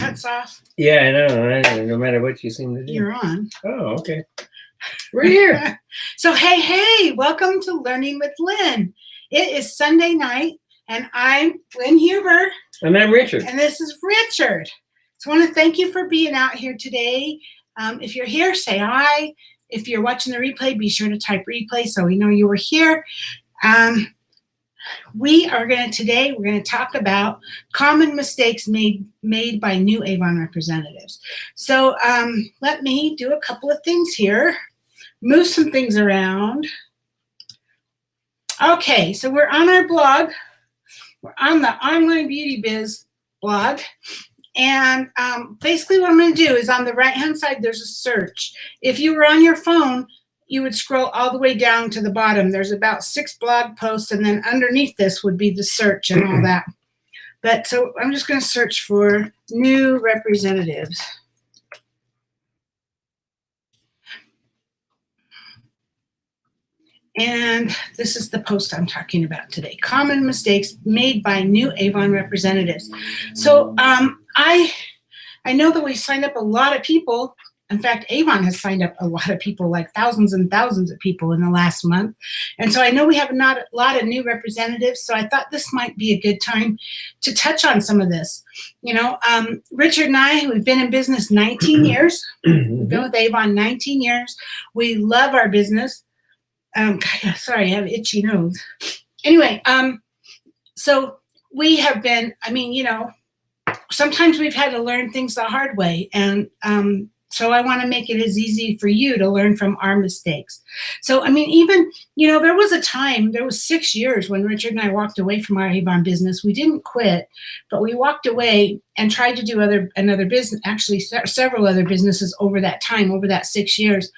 cuts off. Yeah, I know. No matter what you seem to do. You're on. Oh, okay. We're here. So, hey, welcome to Learning with Lynn. It is Sunday night, and I'm Lynn Huber. And I'm Richard. And this is Richard. So I want to thank you for being out here today. If you're here, say hi. If you're watching the replay, be sure to type replay so we know you were here. We're going to talk about common mistakes made by new Avon representatives. So let me do a couple of things here. Move some things around. Okay, so we're on our blog. We're on the Online Beauty Biz blog. And basically what I'm going to do is on the right-hand side, there's a search. If you were on your phone, you would scroll all the way down to the bottom. There's about 6 blog posts, and then underneath this would be the search and all that. But so I'm just going to search for new representatives. And this is the post I'm talking about today. Common mistakes made by new Avon representatives. So I know that we signed up a lot of people. In fact, Avon has signed up a lot of people, like thousands and thousands of people in the last month. And so I know we have not a lot of new representatives. So I thought this might be a good time to touch on some of this. You know, Richard and I, we've been in business 19 years. We've been with Avon 19 years. We love our business. Sorry, I have an itchy nose. Anyway, so we have been, sometimes we've had to learn things the hard way. And so I want to make it as easy for you to learn from our mistakes. So, even, there was 6 years when Richard and I walked away from our Avon business. We didn't quit, but we walked away and tried to do another business, actually several other businesses over that time, over that 6 years.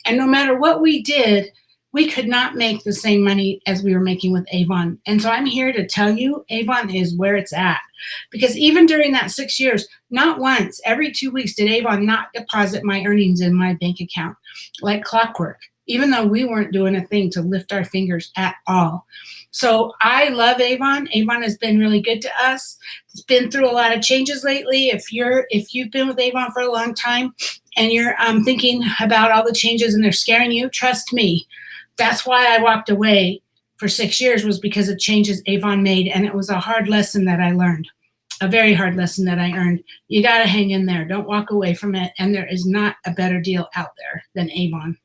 And no matter what we did, we could not make the same money as we were making with Avon. And so I'm here to tell you, Avon is where it's at. Because even during that 6 years, not once, every 2 weeks did Avon not deposit my earnings in my bank account like clockwork, even though we weren't doing a thing to lift our fingers at all. So I love Avon. Avon has been really good to us. It's been through a lot of changes lately. If you've been with Avon for a long time and you're thinking about all the changes and they're scaring you, trust me. That's why I walked away for 6 years, was because of changes Avon made. And it was a hard lesson that I learned, a very hard lesson that I earned. You got to hang in there. Don't walk away from it. And there is not a better deal out there than Avon.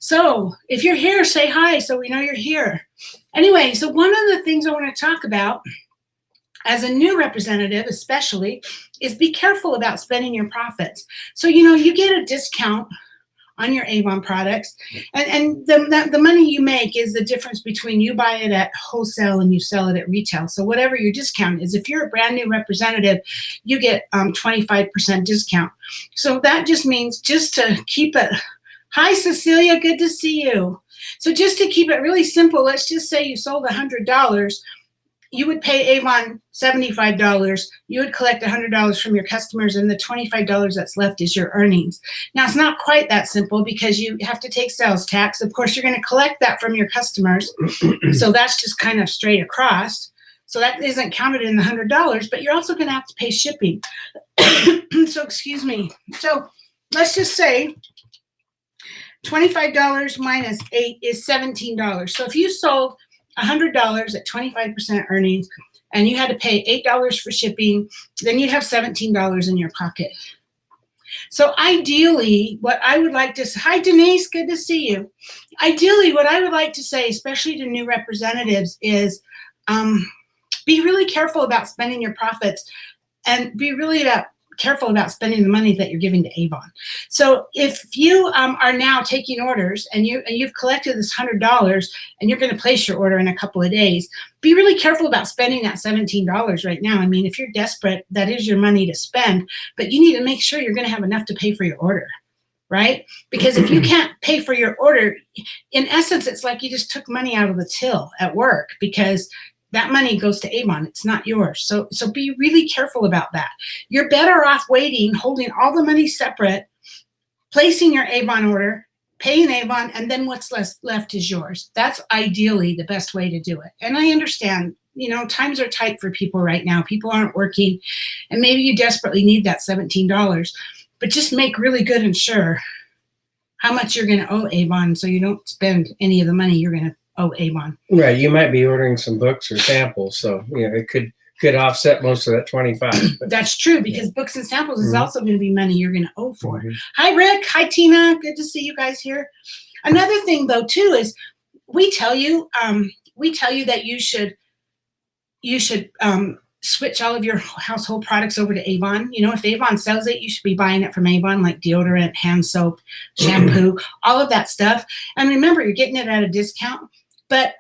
So if you're here, say hi so we know you're here. Anyway, so one of the things I want to talk about as a new representative especially is be careful about spending your profits. So, you get a discount on your Avon products. And the money you make is the difference between you buy it at wholesale and you sell it at retail. So whatever your discount is, if you're a brand new representative, you get 25% discount. So that just means, just to keep it, hi Cecilia, good to see you. So just to keep it really simple, let's just say you sold $100. You would pay Avon $75. You would collect $100 from your customers, and the $25 that's left is your earnings. Now, it's not quite that simple because you have to take sales tax. Of course, you're going to collect that from your customers. So that's just kind of straight across. So that isn't counted in the $100, but you're also going to have to pay shipping. So excuse me. So let's just say $25 minus 8 is $17. So if you sold $100 at 25% earnings, and you had to pay $8 for shipping, then you'd have $17 in your pocket. So ideally, what I would like to say, hi Denise, good to see you. Ideally, what I would like to say, especially to new representatives, is be really careful about spending your profits, and be really careful about spending the money that you're giving to Avon. So if you are now taking orders and you've collected this $100 and you're going to place your order in a couple of days, be really careful about spending that $17 right now. If you're desperate, that is your money to spend, but you need to make sure you're going to have enough to pay for your order, right? Because if you can't pay for your order, in essence, it's like you just took money out of the till at work, because that money goes to Avon. It's not yours. So be really careful about that. You're better off waiting, holding all the money separate, placing your Avon order, paying Avon, and then what's left is yours. That's ideally the best way to do it. And I understand times are tight for people right now. People aren't working, and maybe you desperately need that $17, but just make really good and sure how much you're going to owe Avon, so you don't spend any of the money you're going to owe Avon. Right. You might be ordering some books or samples, so it could offset most of that 25. That's true, because books and samples is also going to be money you're going to owe for. Hi, Rick. Hi, Tina. Good to see you guys here. Another thing, though, too, is we tell you that you should switch all of your household products over to Avon. If Avon sells it, you should be buying it from Avon, like deodorant, hand soap, shampoo, all of that stuff. And remember, you're getting it at a discount. But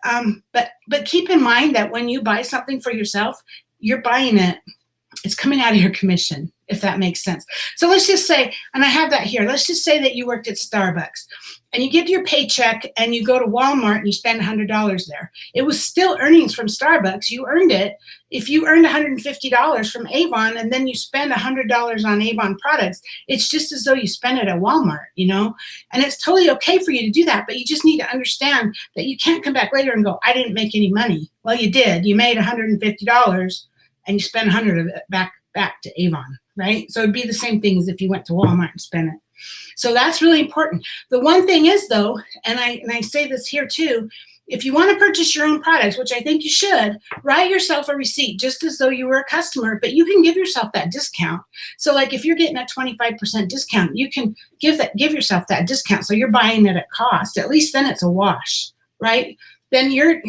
keep in mind that when you buy something for yourself, you're buying it. It's coming out of your commission, if that makes sense. So let's just say, and I have that here, let's just say that you worked at Starbucks and you get your paycheck and you go to Walmart and you spend $100 there. It was still earnings from Starbucks. You earned it. If you earned $150 from Avon and then you spend $100 on Avon products, it's just as though you spent it at Walmart, and it's totally okay for you to do that. But you just need to understand that you can't come back later and go, I didn't make any money. Well, you did. You made $150 and you spend 100 of it back to Avon, right? So it'd be the same thing as if you went to Walmart and spent it. So that's really important. The one thing is, though, and I say this here too, if you want to purchase your own products, which I think you should, write yourself a receipt just as though you were a customer, but you can give yourself that discount. So like if you're getting a 25% discount, you can give yourself that discount. So you're buying it at cost. At least then it's a wash, right? Then you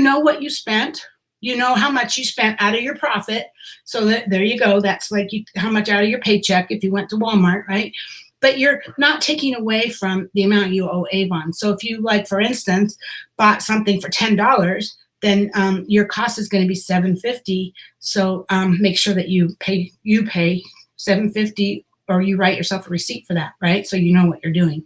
know what you spent. You know how much you spent out of your profit. So there you go. That's like how much out of your paycheck if you went to Walmart, right? But you're not taking away from the amount you owe Avon. So if you, like, for instance, bought something for $10, then your cost is going to be $7.50. So make sure that you pay $7.50, or you write yourself a receipt for that, right? So you know what you're doing.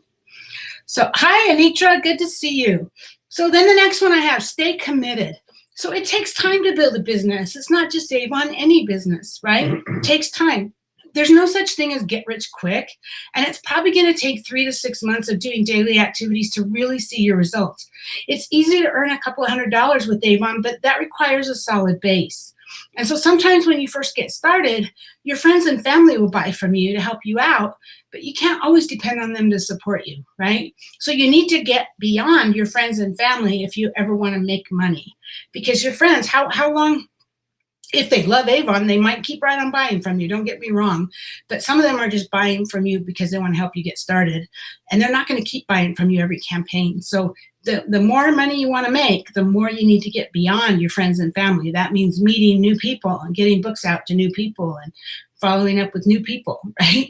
So hi, Anitra. Good to see you. So then the next one I have, stay committed. So it takes time to build a business. It's not just Avon, any business, right? It takes time. There's no such thing as get rich quick. And it's probably going to take 3 to 6 months of doing daily activities to really see your results. It's easy to earn a couple of $100 with Avon, but that requires a solid base. And so sometimes when you first get started, your friends and family will buy from you to help you out, but you can't always depend on them to support you, right? So you need to get beyond your friends and family if you ever want to make money. Because your friends, how long, if they love Avon, they might keep right on buying from you, don't get me wrong. But some of them are just buying from you because they want to help you get started. And they're not going to keep buying from you every campaign. So the more money you want to make, the more you need to get beyond your friends and family. That means meeting new people and getting books out to new people and following up with new people, right?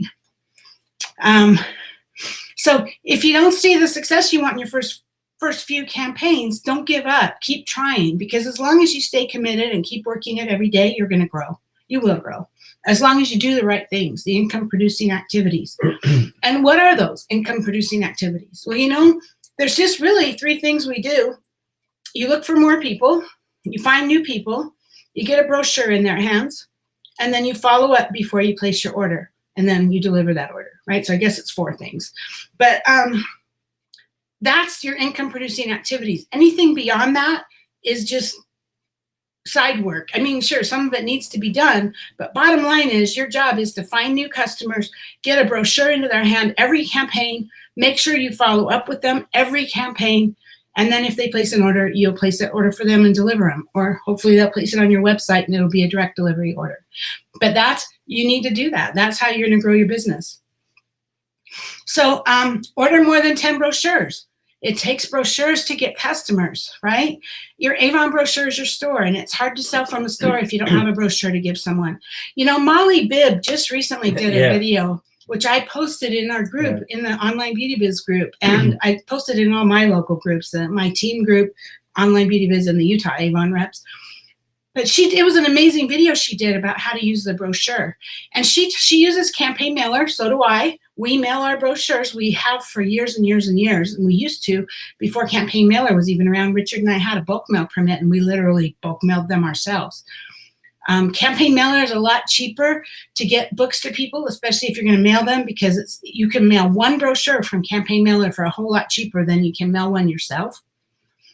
So if you don't see the success you want in your first few campaigns, don't give up. Keep trying, because as long as you stay committed and keep working it every day, you're going to grow. You will grow. As long as you do the right things, the income-producing activities. And what are those income-producing activities? Well, there's just really 3 things we do. You look for more people, you find new people, you get a brochure in their hands, and then you follow up before you place your order, and then you deliver that order, right? So I guess it's 4 things. But that's your income-producing activities. Anything beyond that is just side work. I mean, sure, some of it needs to be done, but bottom line is your job is to find new customers, get a brochure into their hand every campaign, make sure you follow up with them every campaign, and then if they place an order, you'll place that order for them and deliver them, or hopefully they'll place it on your website and it'll be a direct delivery order. But you need to do that. That's how you're going to grow your business. So order more than 10 brochures. It takes brochures to get customers, right? Your Avon brochure is your store, and it's hard to sell from a store if you don't have a brochure to give someone. Molly Bibb just recently did a video, which I posted in our group, in the Online Beauty Biz group, and I posted in all my local groups, my team group, Online Beauty Biz, and the Utah Avon reps. But it was an amazing video she did about how to use the brochure. And she uses Campaign Mailer, so do I. We mail our brochures. We have for years and years and years. And we used to, before Campaign Mailer was even around, Richard and I had a bulk mail permit, and we literally bulk mailed them ourselves. Campaign Mailer is a lot cheaper to get books to people, especially if you're going to mail them, because you can mail one brochure from Campaign Mailer for a whole lot cheaper than you can mail one yourself.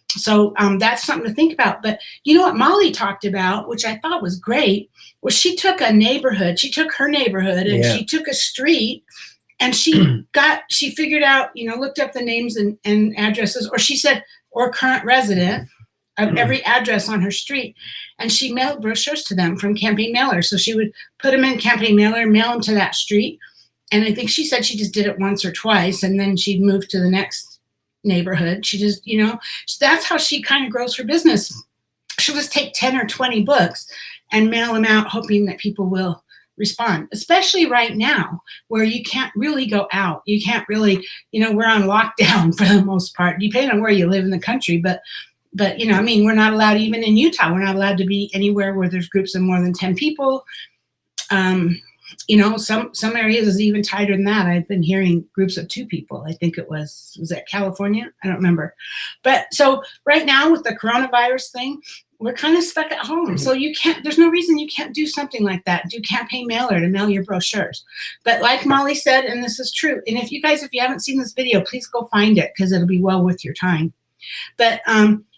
So that's something to think about. But you know what Molly talked about, which I thought was great, was she took her neighborhood and she took a street, and she figured out, looked up the names and addresses, or she said, or current resident of every address on her street, and she mailed brochures to them from campaign mailer. So she would put them in campaign mailer, mail them to that street. And I think she said she just did it once or twice, and then she'd move to the next neighborhood. She just, that's how she kind of grows her business. She'll just take 10 or 20 books and mail them out, hoping that people will respond, especially right now where you can't really go out. You can't really, we're on lockdown for the most part, depending on where you live in the country. But we're not allowed, even in Utah, we're not allowed to be anywhere where there's groups of more than 10 people. Some areas is even tighter than that. I've been hearing groups of 2 people. I think it was that California? I don't remember. But so right now with the coronavirus thing, we're kind of stuck at home. So there's no reason you can't do something like that. Do campaign mailer to mail your brochures. But like Molly said, and this is true, and if you haven't seen this video, please go find it, because it'll be well worth your time. But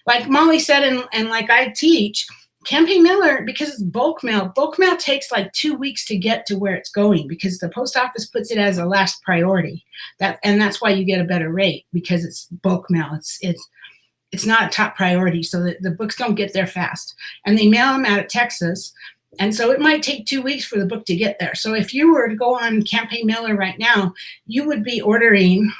like Molly said, and like I teach, campaign mailer, because it's bulk mail takes like 2 weeks to get to where it's going, because the post office puts it as a last priority. And that's why you get a better rate, because it's bulk mail. It's not a top priority, so that the books don't get there fast. And they mail them out of Texas, and so it might take 2 weeks for the book to get there. So if you were to go on campaign mailer right now, you would be ordering,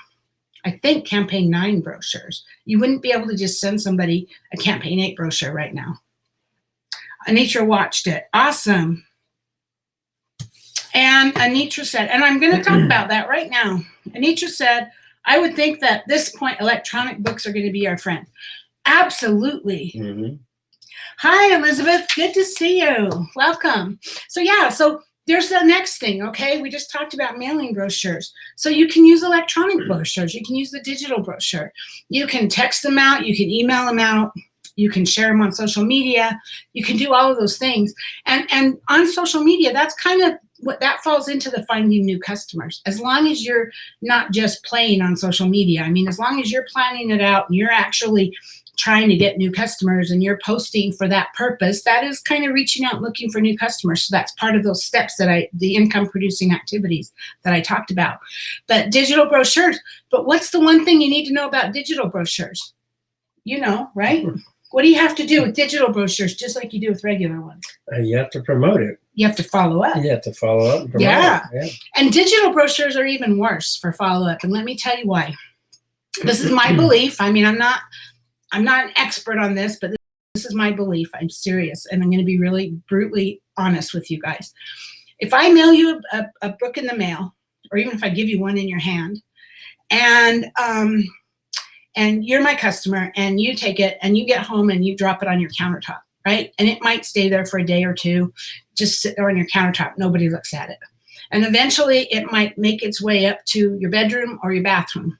I think, campaign 9 brochures. You wouldn't be able to just send somebody a campaign 8 brochure right now. Anitra watched it. Awesome. And Anitra said, and I'm going to talk about that right now. Anitra said, I would think that at this point, electronic books are going to be our friend. Absolutely. Mm-hmm. Hi, Elizabeth. Good to see you. Welcome. So there's the next thing, okay? We just talked about mailing brochures. So you can use electronic brochures. You can use the digital brochure. You can text them out. You can email them out. You can share them on social media. You can do all of those things. And on social media, that's kind of what that falls into, the finding new customers. As long as you're not just playing on social media. I mean, as long as you're planning it out and you're actually trying to get new customers and you're posting for that purpose, that is kind of reaching out, looking for new customers. So that's part of those steps the income producing activities that I talked about. But digital brochures, but what's the one thing you need to know about digital brochures? Right? What do you have to do with digital brochures, just like you do with regular ones? You have to promote it. You have to follow up. You have to follow up and promote it. And digital brochures are even worse for follow-up. And let me tell you why. This is my belief. I mean, I'm not an expert on this, but this is my belief. I'm serious. And I'm going to be really brutally honest with you guys. If I mail you a book in the mail, or even if I give you one in your hand, and you're my customer, and you take it and you get home and you drop it on your countertop, right? And it might stay there for a day or two, just sit there on your countertop. Nobody looks at it. And eventually it might make its way up to your bedroom or your bathroom,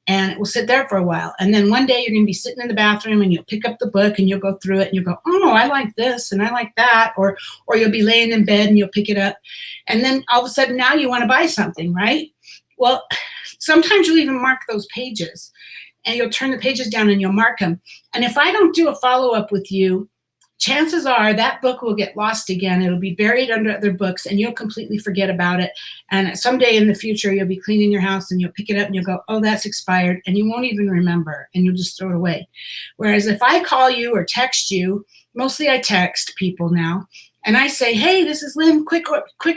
and it will sit there for a while. And then one day you're going to be sitting in the bathroom and you'll pick up the book and you'll go through it and you'll go, oh, I like this and I like that. Or you'll be laying in bed and you'll pick it up. And then all of a sudden now you want to buy something, right? Well, sometimes you'll even mark those pages. And you'll turn the pages down and you'll mark them. And if I don't do a follow-up with you, chances are that book will get lost again. It'll be buried under other books and you'll completely forget about it. And someday in the future, you'll be cleaning your house and you'll pick it up and you'll go, oh, that's expired. And you won't even remember and you'll just throw it away. Whereas if I call you or text you, mostly I text people now, and I say, hey, this is Lynn, quick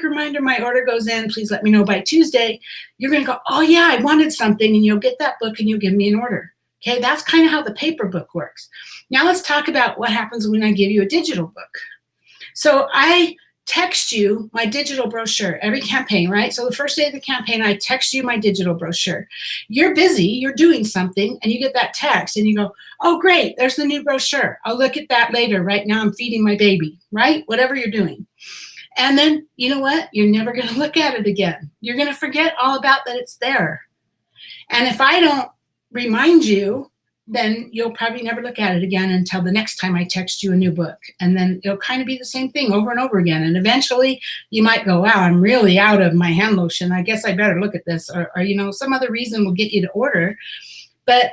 reminder, my order goes in. Please let me know by Tuesday. You're going to go, oh, yeah, I wanted something. And you'll get that book and you'll give me an order. Okay, that's kind of how the paper book works. Now let's talk about what happens when I give you a digital book. So I text you my digital brochure every campaign, right? So the first day of the campaign, I text you my digital brochure. You're busy, you're doing something, and you get that text and you go, oh, great, there's the new brochure. I'll look at that later. Right now I'm feeding my baby, right? Whatever you're doing. And then, you know what? You're never going to look at it again. You're going to forget all about that it's there. And if I don't remind you, then you'll probably never look at it again until the next time I text you a new book. And then it'll kind of be the same thing over and over again. And eventually you might go, wow, I'm really out of my hand lotion. I guess I better look at this. Or some other reason will get you to order. But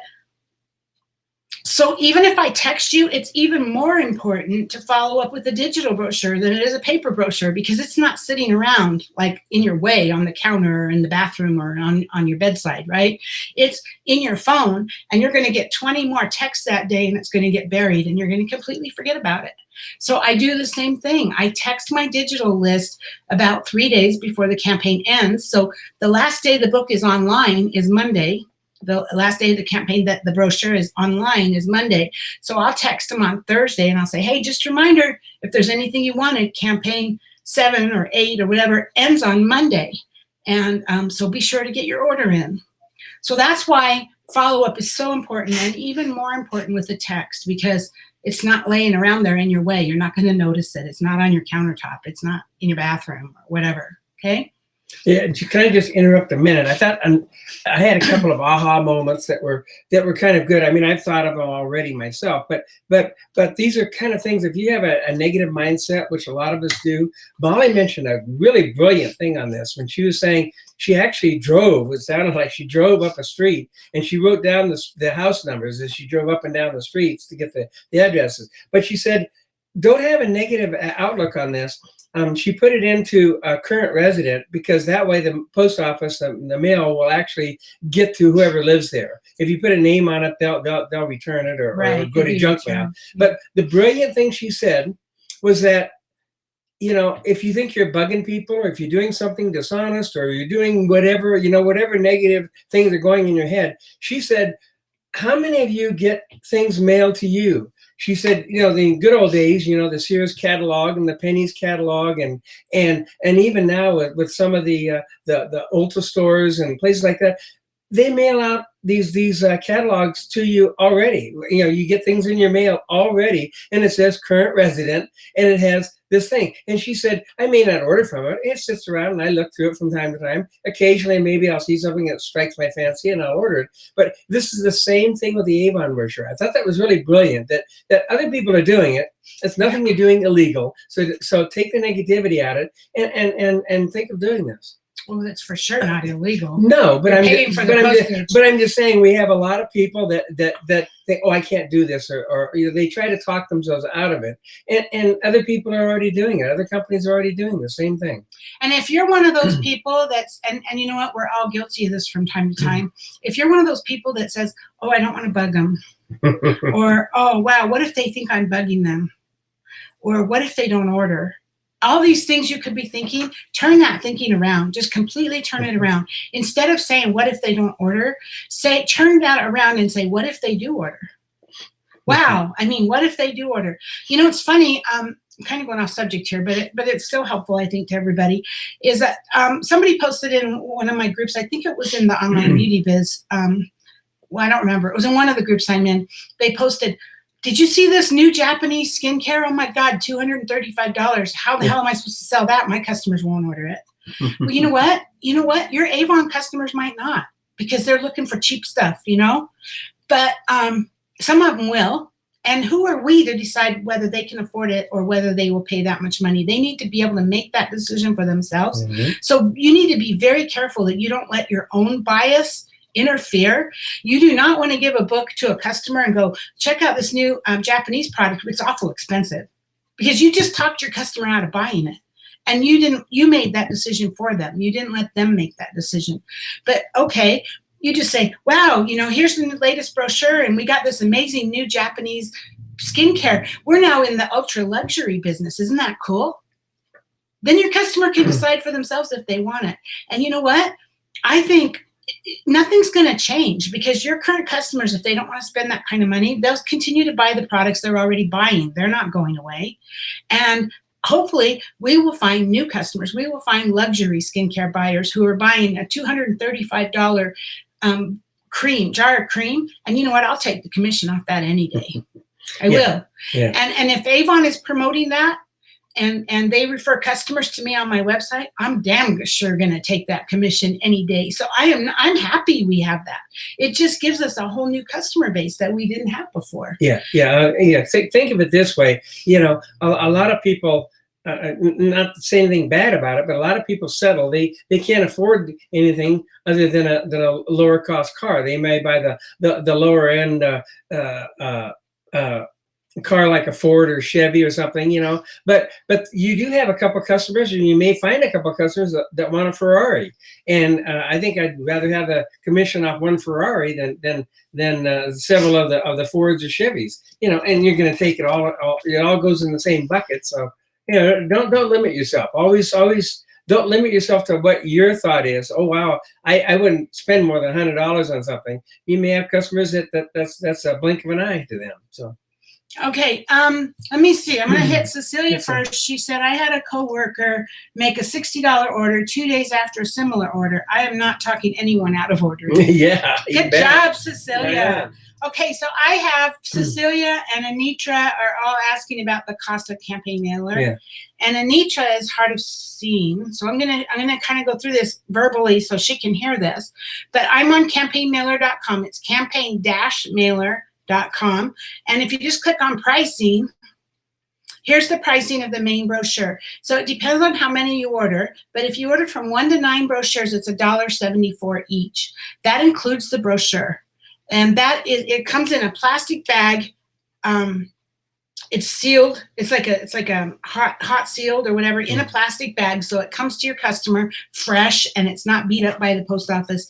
So even if I text you, it's even more important to follow up with a digital brochure than it is a paper brochure, because it's not sitting around like in your way on the counter or in the bathroom or on your bedside, right? It's in your phone, and you're going to get 20 more texts that day, and it's going to get buried, and you're going to completely forget about it. So I do the same thing. I text my digital list about 3 days before the campaign ends. So the last day the book is online is Monday. The last day of the campaign that the brochure is online is Monday. So I'll text them on Thursday, and I'll say, hey, just a reminder, if there's anything you wanted, campaign 7 or 8 or whatever ends on Monday. And so be sure to get your order in. So that's why follow-up is so important, and even more important with the text, because it's not laying around there in your way. You're not going to notice it. It's not on your countertop. It's not in your bathroom or whatever. Okay? Yeah, can I just interrupt a minute? I thought I had a couple of aha moments that were kind of good. I mean, I've thought of them already myself, but these are kind of things. If you have a negative mindset, which a lot of us do, Molly mentioned a really brilliant thing on this when she was saying she actually drove. It sounded like she drove up a street, and she wrote down the house numbers as she drove up and down the streets to get the addresses. But she said, don't have a negative outlook on this. She put it into a current resident, because that way the post office, the mail will actually get to whoever lives there. If you put a name on it, they'll return it or go to junk mail. But the brilliant thing she said was that, if you think you're bugging people, or if you're doing something dishonest, or you're doing whatever, whatever negative things are going in your head, she said, how many of you get things mailed to you? She said, the good old days, the Sears catalog and the Penny's catalog, and even now with some of the Ulta stores and places like that, they mail out these catalogs to you already. You get things in your mail already, and it says current resident, and it has this thing. And she said, I may not order from it. It sits around, and I look through it from time to time. Occasionally, maybe I'll see something that strikes my fancy, and I'll order it. But this is the same thing with the Avon brochure. I thought that was really brilliant, that other people are doing it. It's nothing you're doing illegal. So take the negativity out of it, and think of doing this. Well, that's for sure not illegal. No, but I'm just saying we have a lot of people that think, oh, I can't do this, or they try to talk themselves out of it, and other people are already doing it. Other companies are already doing the same thing. And if you're one of those people that's, and you know what, we're all guilty of this from time to time. If you're one of those people that says, oh, I don't want to bug them, or oh, wow, what if they think I'm bugging them, or what if they don't order? All these things you could be thinking, turn that thinking around. Just completely turn it around. Instead of saying, what if they don't order? Turn that around and say, what if they do order? Wow. I mean, what if they do order? It's funny. I'm kind of going off subject here, but it's still helpful, I think, to everybody, is that somebody posted in one of my groups, I think it was in the Online Beauty Biz. Well, I don't remember. It was in one of the groups I'm in. They posted, did you see this new Japanese skincare? Oh my God, $235. How the hell am I supposed to sell that? My customers won't order it. Well, you know what? Your Avon customers might not, because they're looking for cheap stuff, But some of them will. And who are we to decide whether they can afford it or whether they will pay that much money? They need to be able to make that decision for themselves. Mm-hmm. So you need to be very careful that you don't let your own bias interfere. You do not want to give a book to a customer and go, check out this new Japanese product. It's awful expensive, because you just talked your customer out of buying it. And you made that decision for them. You didn't let them make that decision. But okay, you just say, wow, here's the latest brochure, and we got this amazing new Japanese skincare. We're now in the ultra luxury business. Isn't that cool? Then your customer can decide for themselves if they want it. And you know what? I think nothing's going to change, because your current customers, if they don't want to spend that kind of money, they'll continue to buy the products they're already buying. They're not going away. And hopefully we will find new customers. We will find luxury skincare buyers who are buying a $235 jar of cream. And you know what? I'll take the commission off that any day. I will. Yeah. And if Avon is promoting that, and they refer customers to me on my website, I'm damn sure going to take that commission any day. So I'm happy we have that. It just gives us a whole new customer base that we didn't have before. Yeah. Think of it this way. A lot of people not to say anything bad about it, but a lot of people settle. They can't afford anything other than a lower cost car. They may buy the lower end car like a Ford or Chevy or something, you know. But you do have a couple customers, and you may find a couple customers that want a Ferrari. And I think I'd rather have a commission off one Ferrari than several of the Fords or Chevys, you know. And you're going to take it all. It all goes in the same bucket. So, you know, don't limit yourself. Always don't limit yourself to what your thought is. Oh wow, I wouldn't spend more than $100 on something. You may have customers that's a blink of an eye to them. So. Okay, let me see. I'm going to hit Cecilia first. She said, I had a coworker make a $60 order 2 days after a similar order. I am not talking anyone out of order. Yeah. Good job, Cecilia. Yeah. Okay, so I have Cecilia and Anitra are all asking about the cost of campaign mailer. Yeah. And Anitra is hard of seeing. So I'm gonna kind of go through this verbally so she can hear this. But I'm on campaignmailer.com. It's campaign-mailer.com. And if you just click on pricing, here's the pricing of the main brochure. So it depends on how many you order, but if you order from 1 to 9 brochures, it's $1.74 each. That includes the brochure. And it comes in a plastic bag. It's sealed. It's like a hot sealed or whatever in a plastic bag. So it comes to your customer fresh and it's not beat up by the post office.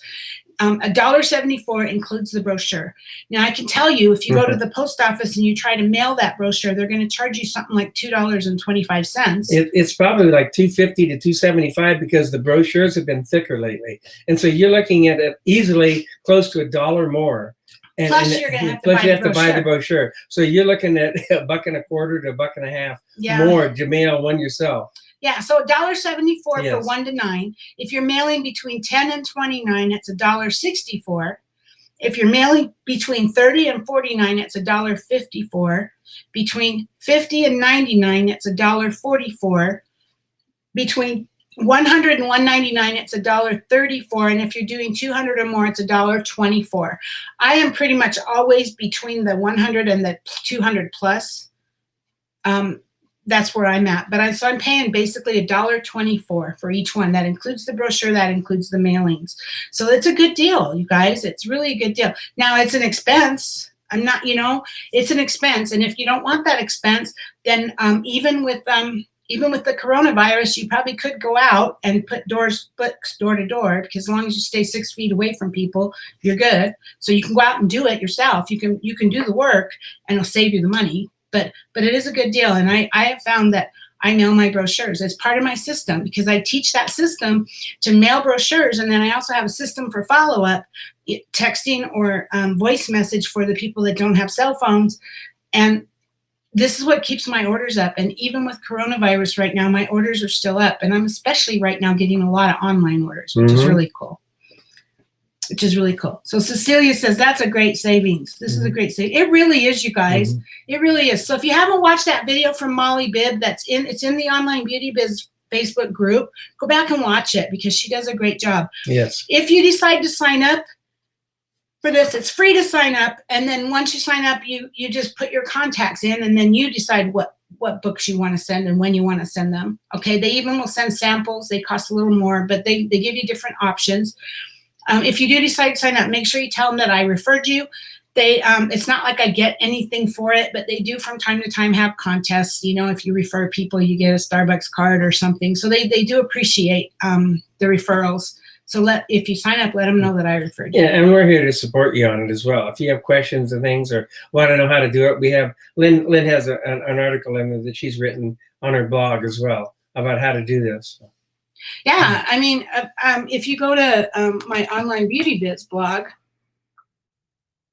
$1.74 includes the brochure. Now I can tell you, if you go to the post office and you try to mail that brochure, they're going to charge you something like $2.25. It's probably like $2.50 to $2.75 because the brochures have been thicker lately, and so you're looking at it easily close to $1 more. And, plus, you're going to have to buy the brochure. So you're looking at $1.25 to $1.50 more to mail one yourself. Yeah, so $1.74 Yes. for 1 to 9. If you're mailing between 10 and 29, it's $1.64. If you're mailing between 30 and 49, it's $1.54. Between 50 and 99, it's $1.44. Between 100 and 199, it's $1.34. And if you're doing 200 or more, it's $1.24. I am pretty much always between the 100 and the 200 plus. That's where I'm at. But I'm paying basically $1.24 for each one. That includes the brochure, that includes the mailings. So it's a good deal, you guys. It's really a good deal. Now it's an expense. It's an expense. And if you don't want that expense, then even with the coronavirus, you probably could go out and put books door to door, because as long as you stay 6 feet away from people, you're good. So you can go out and do it yourself. You can do the work and it'll save you the money. But it is a good deal. And I have found that I mail my brochures as part of my system, because I teach that system to mail brochures. And then I also have a system for follow-up, texting or voice message for the people that don't have cell phones. And this is what keeps my orders up. And even with coronavirus right now, my orders are still up. And I'm especially right now getting a lot of online orders, which is really cool. So Cecilia says, that's a great savings. This is a great savings. It really is, you guys. It really is. So if you haven't watched that video from Molly Bibb, it's in the Online Beauty Biz Facebook group, go back and watch it, because she does a great job. Yes. If you decide to sign up for this, it's free to sign up. And then once you sign up, you just put your contacts in, and then you decide what books you want to send and when you want to send them. Okay. They even will send samples. They cost a little more, but they give you different options. If you do decide to sign up, make sure you tell them that I referred you. It's not like I get anything for it, but they do from time to time have contests. If you refer people, you get a Starbucks card or something. So they do appreciate the referrals. So if you sign up, let them know that I referred you. Yeah, and we're here to support you on it as well. If you have questions and things, or want to know how to do it, we have Lynn has an article in there that she's written on her blog as well about how to do this. Yeah, I mean, if you go to my Online Beauty Biz blog,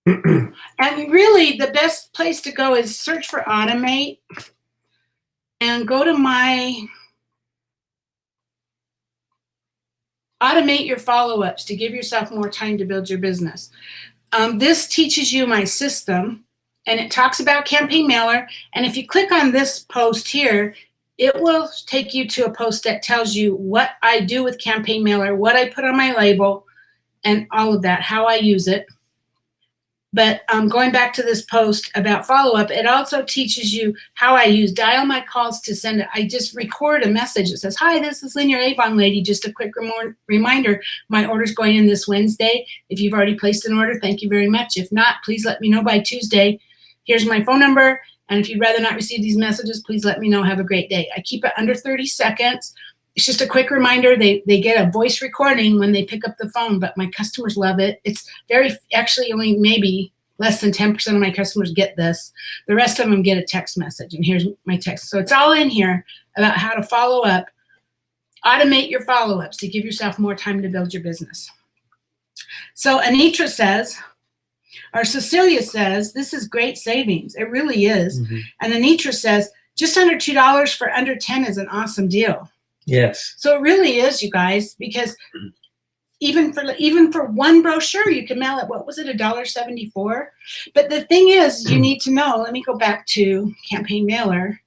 and really the best place to go is search for Automate and go to my Automate your follow-ups to give yourself more time to build your business. This teaches you my system, and it talks about Campaign Mailer. And if you click on this post here, it will take you to a post that tells you what I do with Campaign Mailer, what I put on my label, and all of that, how I use it. But going back to this post about follow-up, it also teaches you how I use dial my calls to send it. I just record a message that says, hi, this is Lynn, your Avon lady. Just a quick reminder, my order's going in this Wednesday. If you've already placed an order, thank you very much. If not, please let me know by Tuesday. Here's my phone number. And if you'd rather not receive these messages, please let me know. Have a great day. I keep it under 30 seconds. It's just a quick reminder. They get a voice recording when they pick up the phone, but my customers love it. It's actually only maybe less than 10% of my customers get this. The rest of them get a text message, and here's my text. So it's all in here about how to follow up, automate your follow-ups to give yourself more time to build your business. So Anitra says, or Cecilia says, this is great savings. It really is. Mm-hmm. And Anitra says, just under $2 for under 10 is an awesome deal. Yes. So it really is, you guys, because even for one brochure, you can mail it. What was it, $1.74? But the thing is, you need to know, let me go back to campaign mailer,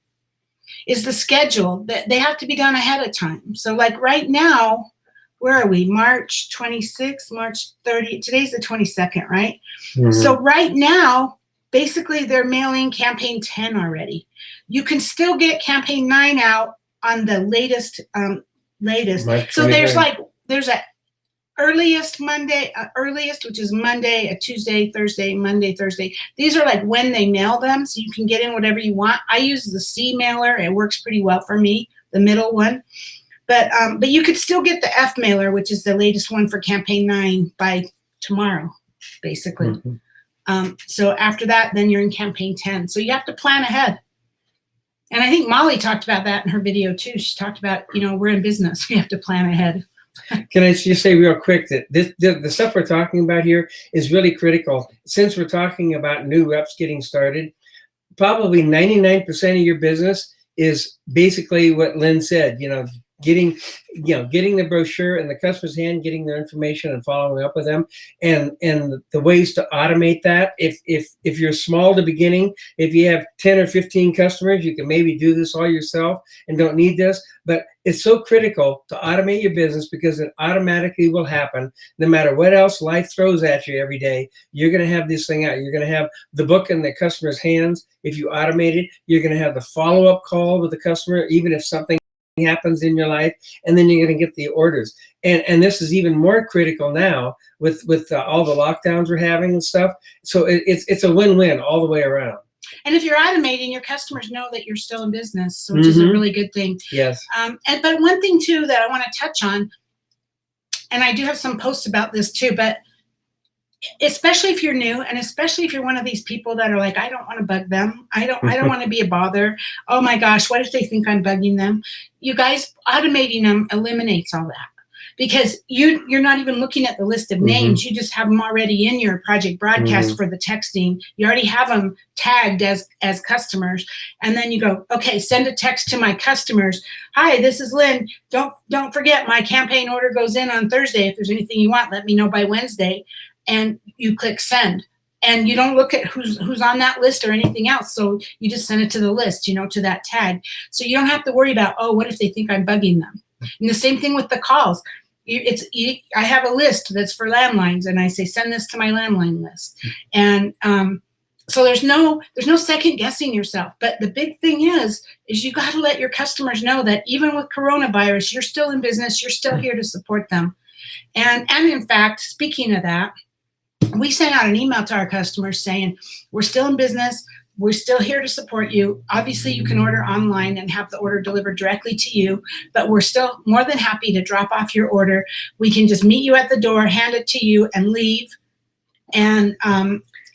is the schedule that they have to be done ahead of time. So like right now, where are we? March 26th, March 30th. Today's the 22nd, right? Mm-hmm. So right now, basically they're mailing campaign 10 already. You can still get campaign 9 out on the latest. So there's a earliest Monday, which is Monday, a Tuesday, Thursday, Monday, Thursday. These are like when they mail them, so you can get in whatever you want. I use the C mailer. It works pretty well for me, the middle one. But you could still get the F mailer, which is the latest one for campaign 9 by tomorrow, basically. Mm-hmm. So after that, then you're in campaign 10. So you have to plan ahead. And I think Molly talked about that in her video too. She talked about, we're in business. We have to plan ahead. Can I just say real quick that the stuff we're talking about here is really critical. Since we're talking about new reps getting started, probably 99% of your business is basically what Lynn said, getting the brochure in the customer's hand, getting their information and following up with them, and the ways to automate that. If you're small to beginning, if you have 10 or 15 customers, you can maybe do this all yourself and don't need this. But it's so critical to automate your business because it automatically will happen. No matter what else life throws at you every day, you're going to have this thing out. You're going to have the book in the customer's hands. If you automate it, you're going to have the follow-up call with the customer, even if something happens in your life, and then you're going to get the orders. And this is even more critical now with all the lockdowns we're having and stuff. So it's a win-win all the way around. And if you're automating, your customers know that you're still in business, which is a really good thing. Yes. But one thing too that I want to touch on, and I do have some posts about this too, but especially if you're new, and especially if you're one of these people that are like, I don't want to bug them. I don't want to be a bother. Oh my gosh, what if they think I'm bugging them? You guys, automating them eliminates all that. Because you're not even looking at the list of names. You just have them already in your project broadcast for the texting. You already have them tagged as customers. And then you go, okay, send a text to my customers. Hi, this is Lynn. Don't forget, my campaign order goes in on Thursday. If there's anything you want, let me know by Wednesday. And you click send. And you don't look at who's on that list or anything else. So you just send it to the list, to that tag. So you don't have to worry about, what if they think I'm bugging them? And the same thing with the calls. I have a list that's for landlines, and I say, send this to my landline list. And so there's no second guessing yourself. But the big thing is you got to let your customers know that even with coronavirus, you're still in business. You're still here to support them. And in fact, speaking of that, we sent out an email to our customers saying, we're still in business. We're still here to support you. Obviously, you can order online and have the order delivered directly to you, but we're still more than happy to drop off your order. We can just meet you at the door, hand it to you, and leave. And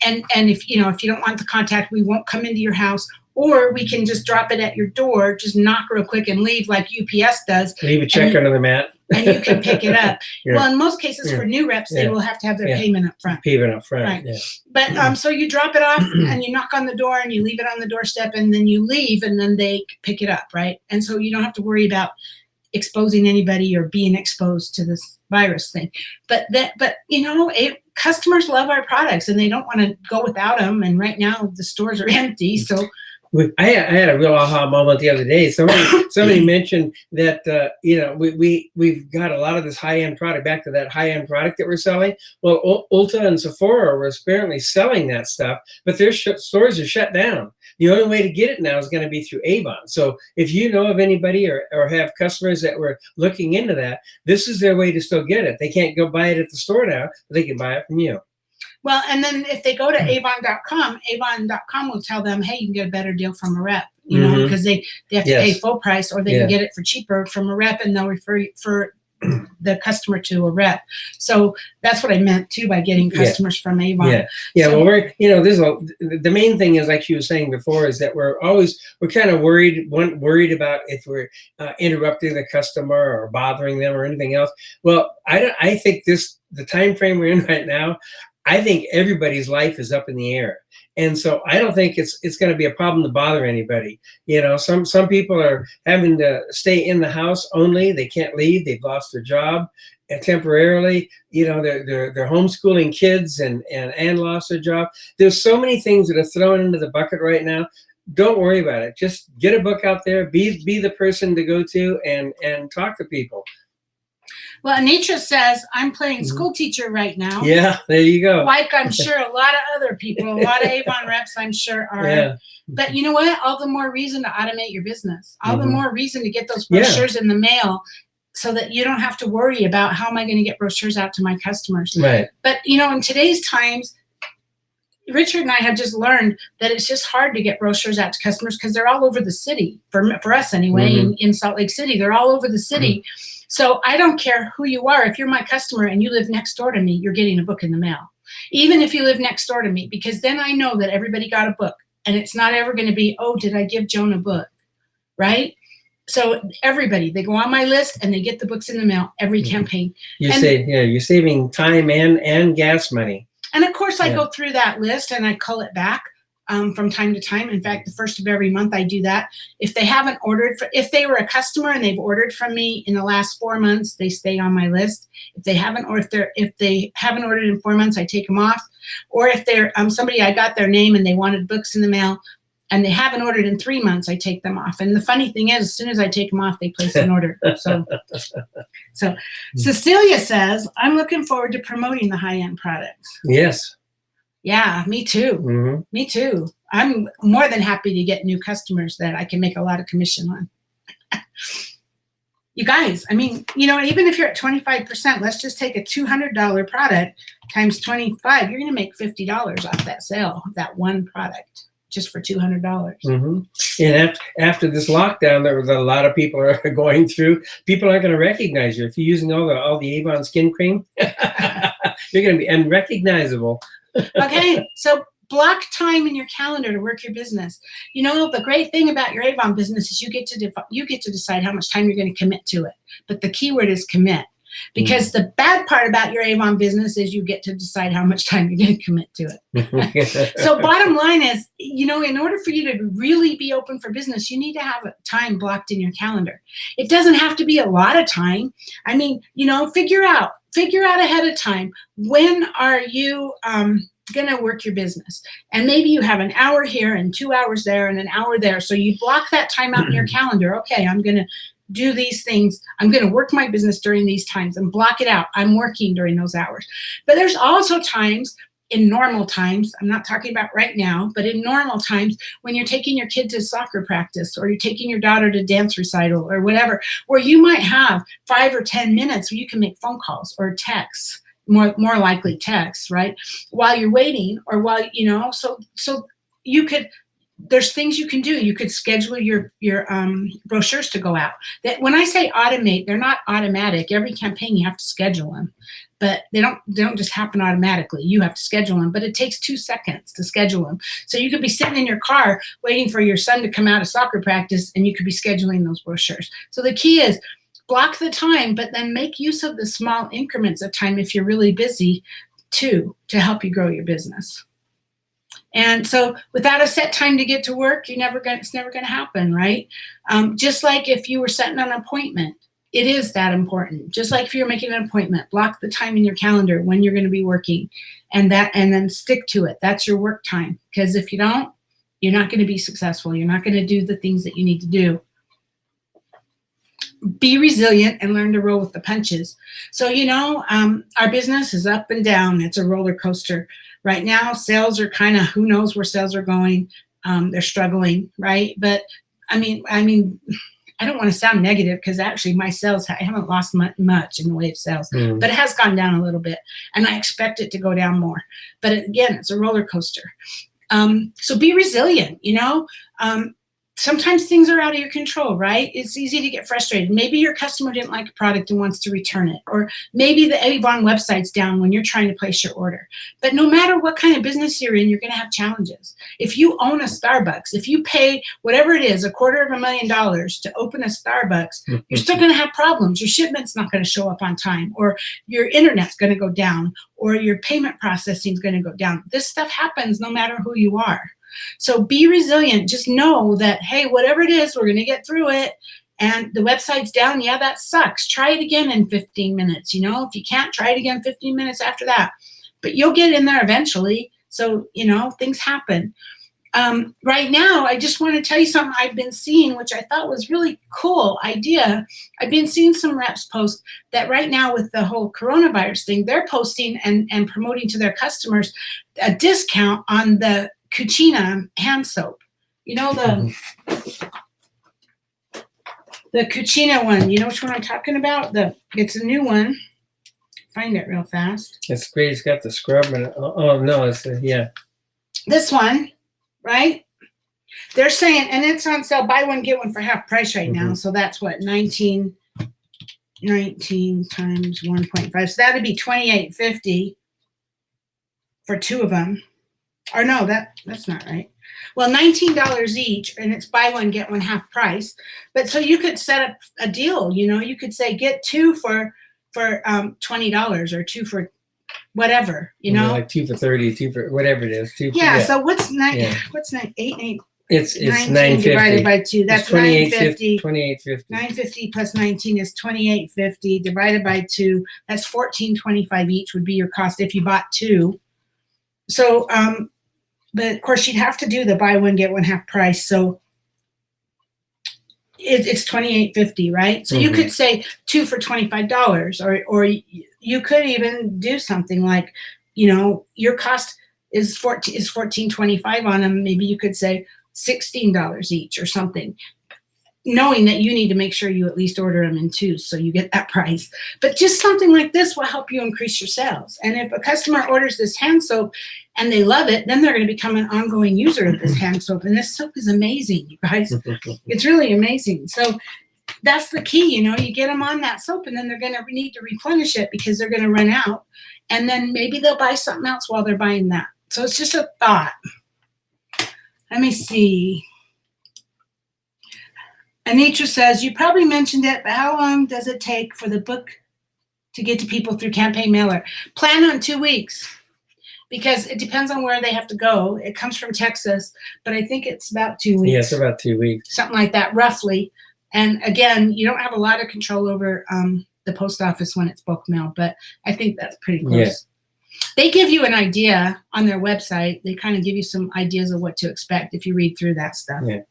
if you don't want the contact, we won't come into your house. Or we can just drop it at your door, just knock real quick and leave like UPS does. Leave a check under the mat. And you can pick it up. Yeah. Well, in most cases for new reps, they will have to have their payment up front. Right. Yeah. But so you drop it off and you knock on the door and you leave it on the doorstep and then you leave and then they pick it up, right? And so you don't have to worry about exposing anybody or being exposed to this virus thing. But customers love our products and they don't want to go without them. And right now the stores are empty, so I had a real aha moment the other day. Somebody mentioned that we've got a lot of this high end product. Back to that high end product that we're selling. Well, Ulta and Sephora were apparently selling that stuff, but their stores are shut down. The only way to get it now is going to be through Avon. So if you know of anybody or have customers that were looking into that, this is their way to still get it. They can't go buy it at the store now, but they can buy it from you. Well, and then if they go to Avon.com will tell them, hey, you can get a better deal from a rep, because they have to pay full price, or they can get it for cheaper from a rep, and they'll refer the customer to a rep. So that's what I meant too by getting customers from Avon. So, well, the main thing is, like she was saying before, is that we're kind of worried about if we're interrupting the customer or bothering them or anything else. Well, I think the time frame we're in right now, I think everybody's life is up in the air. And so I don't think it's going to be a problem to bother anybody. Some people are having to stay in the house only. They can't leave. They've lost their job temporarily. They're homeschooling kids and lost their job. There's so many things that are thrown into the bucket right now. Don't worry about it. Just get a book out there. Be the person to go to and talk to people. Well, Anitra says, I'm playing school teacher right now. Yeah, there you go. Like I'm sure a lot of other people, a lot of Avon reps, I'm sure are. Yeah. But you know what? All the more reason to automate your business. All the more reason to get those brochures in the mail so that you don't have to worry about how am I going to get brochures out to my customers. Right. But, in today's times, Richard and I have just learned that it's just hard to get brochures out to customers because they're all over the city. For us anyway, in Salt Lake City, they're all over the city. So I don't care who you are. If you're my customer and you live next door to me, you're getting a book in the mail. Even if you live next door to me, because then I know that everybody got a book, and it's not ever going to be, oh, did I give Joan a book? Right? So everybody, they go on my list and they get the books in the mail every campaign. You're saving time and gas money. And of course, I go through that list and I cull it back from time to time. In fact, the first of every month I do that. If they haven't ordered, if they were a customer and they've ordered from me in the last 4 months, they stay on my list. If they haven't, or if they haven't ordered in 4 months, I take them off. Or if they're somebody, I got their name and they wanted books in the mail, and they haven't ordered in 3 months, I take them off. And the funny thing is, as soon as I take them off, they place an order. So Cecilia says, I'm looking forward to promoting the high-end products. Yes. Yeah, me too. Me too. I'm more than happy to get new customers that I can make a lot of commission on. You guys, even if you're at 25%, let's just take a $200 product times 25. You're going to make $50 off that sale, that one product, just for $200. And after this lockdown, there was a lot of people are going through. People aren't going to recognize you if you're using all the Avon skin cream. You're going to be unrecognizable. Okay, so block time in your calendar to work your business. The great thing about your Avon business is you get to decide how much time you're going to commit to it. But the key word is commit. Because the bad part about your Avon business is you get to decide how much time you're going to commit to it. So bottom line is, in order for you to really be open for business, you need to have a time blocked in your calendar. It doesn't have to be a lot of time. Figure out ahead of time, when are you going to work your business? And maybe you have an hour here and 2 hours there and an hour there. So you block that time out in your calendar. Okay, I'm going to do these things. I'm going to work my business during these times and block it out. I'm working during those hours. But there's also times, in normal times, I'm not talking about right now, but in normal times, when you're taking your kid to soccer practice, or you're taking your daughter to dance recital or whatever, where you might have 5 or 10 minutes where you can make phone calls or texts, more likely texts, right? While you're waiting, or while, so you could, there's things you can do. You could schedule your brochures to go out. That when I say automate, they're not automatic. Every campaign you have to schedule them, but they don't just happen automatically. You have to schedule them, but it takes 2 seconds to schedule them. So you could be sitting in your car waiting for your son to come out of soccer practice, and you could be scheduling those brochures. So the key is block the time, but then make use of the small increments of time if you're really busy too, to help you grow your business. And so without a set time to get to work, it's never going to happen, right? Just like if you were setting an appointment, it is that important. Just like if you're making an appointment, block the time in your calendar when you're going to be working, and then stick to it. That's your work time. Because if you don't, You're not going to be successful. You're not going to do the things that you need to do. Be resilient and learn to roll with the punches. So, our business is up and down. It's a roller coaster. Right now, sales are kind of, who knows where sales are going. They're struggling, right? But I mean, I don't want to sound negative because actually my sales, I haven't lost much in the way of sales, but it has gone down a little bit, and I expect it to go down more. But again, it's a roller coaster. So be resilient, sometimes things are out of your control, right? It's easy to get frustrated. Maybe your customer didn't like a product and wants to return it. Or maybe the Avon website's down when you're trying to place your order. But no matter what kind of business you're in, you're going to have challenges. If you own a Starbucks, if you pay whatever it is, $250,000 to open a Starbucks, you're still going to have problems. Your shipment's not going to show up on time, or your internet's going to go down, or your payment processing is going to go down. This stuff happens no matter who you are. So be resilient. Just know that, hey, whatever it is, we're going to get through it. And the website's down. Yeah, that sucks. Try it again in 15 minutes. If you can't, try it again 15 minutes after that. But you'll get in there eventually. So, things happen. Right now, I just want to tell you something I've been seeing, which I thought was really cool idea. I've been seeing some reps post that right now with the whole coronavirus thing, they're posting and promoting to their customers a discount on the Cucina hand soap. The Cucina one. You know which one I'm talking about? It's a new one. Find it real fast. It's great. It's got the scrub and oh no, yeah. This one, right? They're saying, and it's on sale. Buy one get one for half price right now. So that's what 19 times 1.5. So that'd be $28.50 for two of them. Or no, that's not right. Well, $19 each, and it's buy one get one half price. But so you could set up a deal. You could say get two for $20 or two for whatever. Like two for 30, two for whatever it is. So what's What's 8? It's 19 divided by 2. That's $28.50. $28.50. $9.50 plus 19 is $28.50 divided by 2. That's $14.25 each would be your cost if you bought two. So, but of course you'd have to do the buy one get one half price. So it's $28.50, right? So you could say two for $25, or you could even do something like, your cost is $14.25 on them. Maybe you could say $16 each or something, knowing that you need to make sure you at least order them in two so you get that price. But just something like this will help you increase your sales. And if a customer orders this hand soap and they love it, then they're going to become an ongoing user of this hand soap. And this soap is amazing, you guys. It's really amazing. So that's the key, you get them on that soap, and then they're going to need to replenish it because they're going to run out. And then maybe they'll buy something else while they're buying that. So it's just a thought. Let me see. Anitra says, you probably mentioned it, but how long does it take for the book to get to people through campaign mailer? Plan on 2 weeks, because it depends on where they have to go. It comes from Texas, but I think it's about 2 weeks. Yeah, it's about 2 weeks. Something like that, roughly. And again, you don't have a lot of control over the post office when it's bulk mail, but I think that's pretty close. Yeah. They give you an idea on their website. They kind of give you some ideas of what to expect if you read through that stuff. Yeah.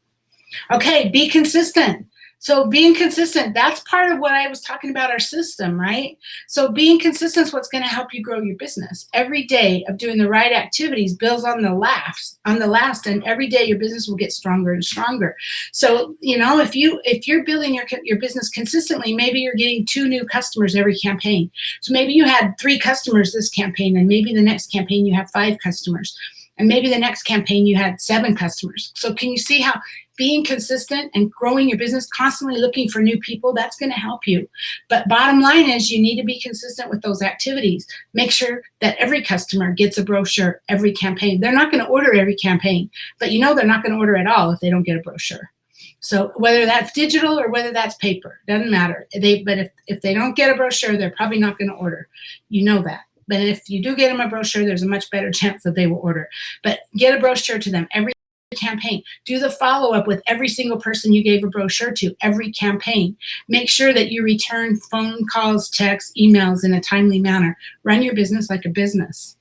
Okay, be consistent. So being consistent, that's part of what I was talking about, our system, right? So being consistent is what's going to help you grow your business. Every day of doing the right activities builds on the last, and every day your business will get stronger and stronger. So, if you're building your business consistently, maybe you're getting 2 new customers every campaign. So maybe you had 3 customers this campaign, and maybe the next campaign you have 5 customers. And maybe the next campaign you had 7 customers. So can you see how being consistent and growing your business, constantly looking for new people, that's going to help you. But bottom line is you need to be consistent with those activities. Make sure that every customer gets a brochure every campaign. They're not going to order every campaign, but they're not going to order at all if they don't get a brochure. So whether that's digital or whether that's paper, doesn't matter. But if they don't get a brochure, they're probably not going to order. You know that. But if you do get them a brochure, there's a much better chance that they will order. But get a brochure to them every campaign. Do the follow-up with every single person you gave a brochure to every campaign. Make sure that you return phone calls, texts, emails in a timely manner. Run your business like a business.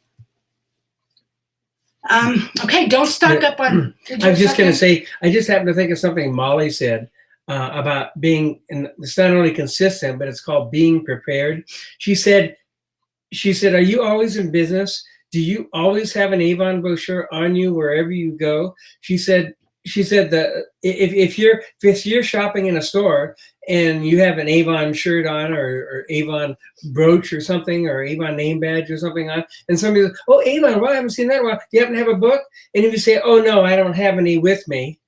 Okay, don't stock up on. I was just going to say, I just happened to think of something Molly said about being, and it's not only consistent, but it's called being prepared. She said, are you always in business? Do you always have an Avon brochure on you wherever you go? She said that if you're shopping in a store and you have an Avon shirt on or Avon brooch or something or Avon name badge or something on, and somebody goes, "Oh, Avon, well, I haven't seen that in a while. Do you happen to have a book?" And if you say, "Oh no, I don't have any with me,"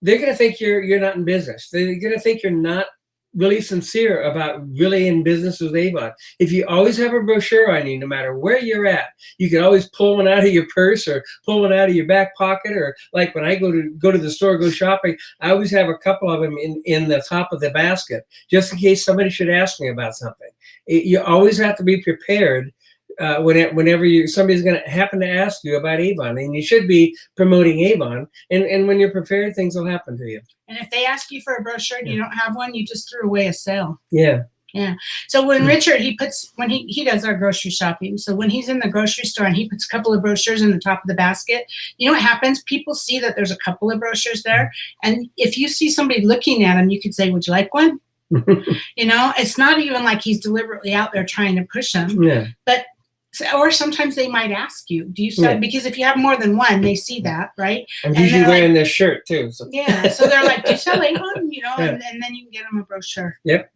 they're going to think you're not in business. They're going to think you're not really sincere about really in business with Avon. If you always have a brochure on you, no matter where you're at, you can always pull one out of your purse or pull one out of your back pocket, or like when I go to the store, go shopping, I always have a couple of them in the top of the basket, just in case somebody should ask me about something. You always have to be prepared whenever somebody's going to happen to ask you about Avon, and you should be promoting Avon. And when you're prepared, things will happen to you. And if they ask you for a brochure and you don't have one, you just threw away a sale. Yeah. Yeah. So when Richard, when he does our grocery shopping, so when he's in the grocery store and he puts a couple of brochures in the top of the basket, you know what happens? People see that there's a couple of brochures there. And if you see somebody looking at them, you could say, "Would you like one?" It's not even like he's deliberately out there trying to push them. Yeah. But or sometimes they might ask you, "Do you sell?" Because if you have more than one, they see that, right? I'm usually wearing this shirt too. So. Yeah. So they're like, "Do you sell Avon?" And then you can get them a brochure. Yep.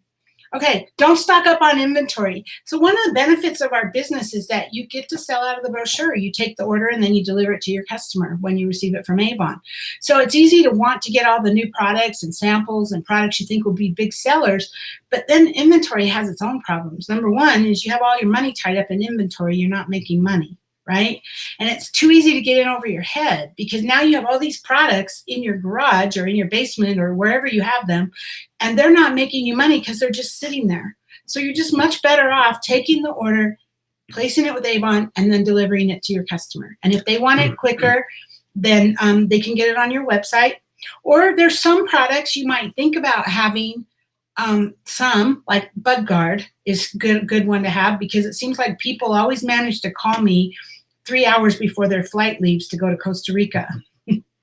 Okay, don't stock up on inventory. So one of the benefits of our business is that you get to sell out of the brochure. You take the order and then you deliver it to your customer when you receive it from Avon. So it's easy to want to get all the new products and samples and products you think will be big sellers, but then inventory has its own problems. Number one is you have all your money tied up in inventory. You're not making money, right? And it's too easy to get in over your head because now you have all these products in your garage or in your basement or wherever you have them, and they're not making you money because they're just sitting there. So you're just much better off taking the order, placing it with Avon, and then delivering it to your customer. And if they want it quicker, then they can get it on your website. Or there's some products you might think about having. Some, like Bug Guard, is good one to have because it seems like people always manage to call me 3 hours before their flight leaves to go to Costa Rica.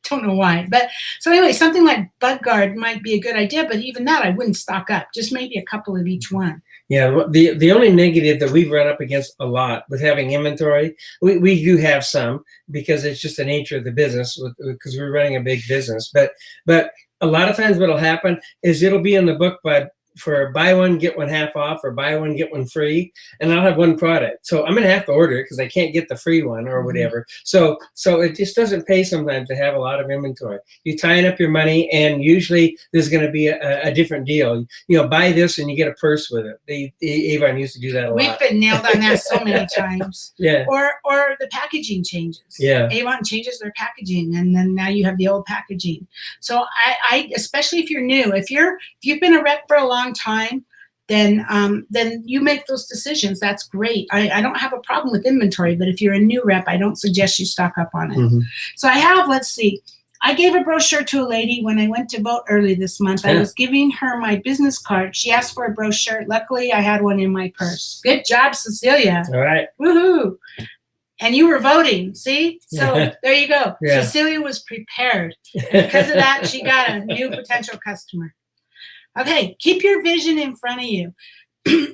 Don't know why. But so anyway, something like Bug Guard might be a good idea, but even that I wouldn't stock up, just maybe a couple of each one. Yeah, the only negative that we've run up against a lot with having inventory, we do have some because it's just the nature of the business because we're running a big business. But a lot of times what'll happen is it'll be in the book for buy one, get one half off or buy one, get one free. And I'll have one product. So I'm going to have to order it because I can't get the free one or whatever. So it just doesn't pay sometimes to have a lot of inventory. You're tying up your money and usually there's going to be a different deal. Buy this and you get a purse with it. Avon used to do that a lot. We've been nailed on that so many times. Yeah. Or the packaging changes. Yeah. Avon changes their packaging and then now you have the old packaging. So I especially if you're new, if you've been a rep for a long time, then you make those decisions. That's great. I don't have a problem with inventory, but if you're a new rep, I don't suggest you stock up on it. Mm-hmm. So let's see, I gave a brochure to a lady when I went to vote early this month. I was giving her my business card. She asked for a brochure. Luckily, I had one in my purse. Good job, Cecilia. All right. Woohoo. And you were voting, see? So there you go. Yeah. Cecilia was prepared. And because of that, she got a new potential customer. Okay, keep your vision in front of you.